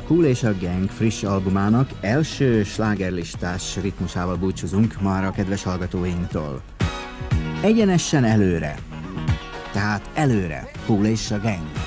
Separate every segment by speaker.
Speaker 1: Kool és a Gang friss albumának első slágerlistás ritmusával búcsúzunk mára a kedves hallgatóinktól. Egyenesen előre, tehát előre, Kool és a Gang.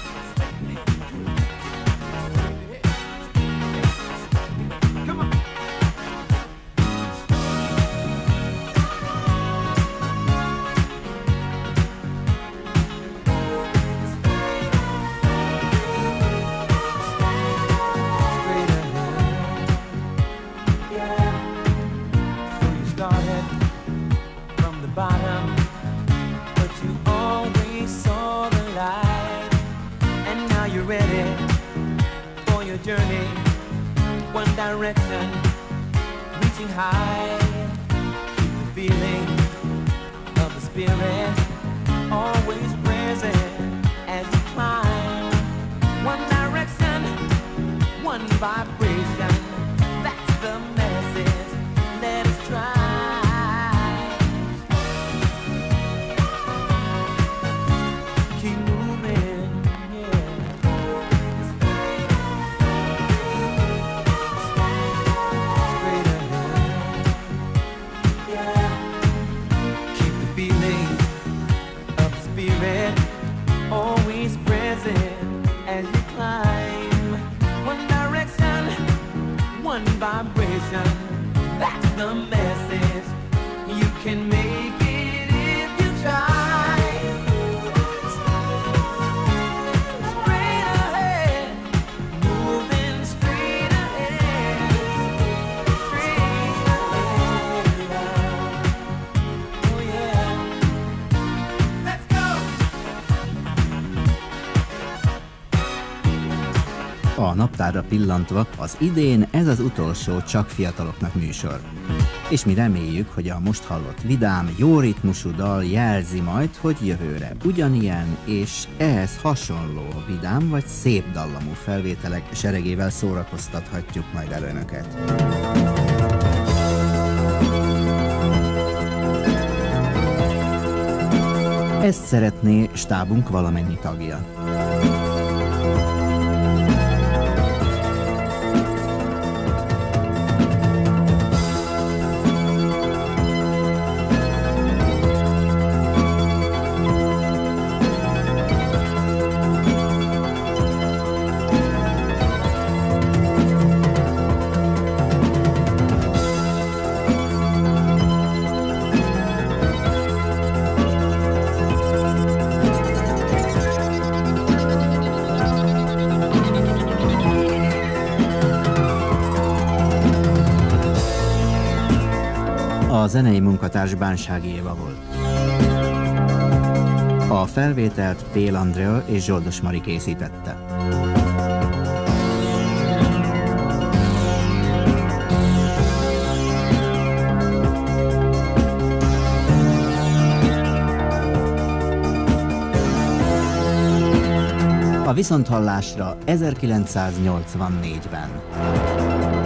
Speaker 1: A naptárra pillantva, az idén ez az utolsó Csak fiataloknak műsor. És mi reméljük, hogy a most hallott vidám, jó ritmusú dal jelzi majd, hogy jövőre ugyanilyen és ehhez hasonló vidám vagy szép dallamú felvételek seregével szórakoztathatjuk majd el önöket. Ezt szeretné stábunk valamennyi tagja. A zenei munkatárs Bánsági Éva volt. A felvételt Pél Andrea és Zsoldos Mari készítette. A viszonthallásra 1984-ben.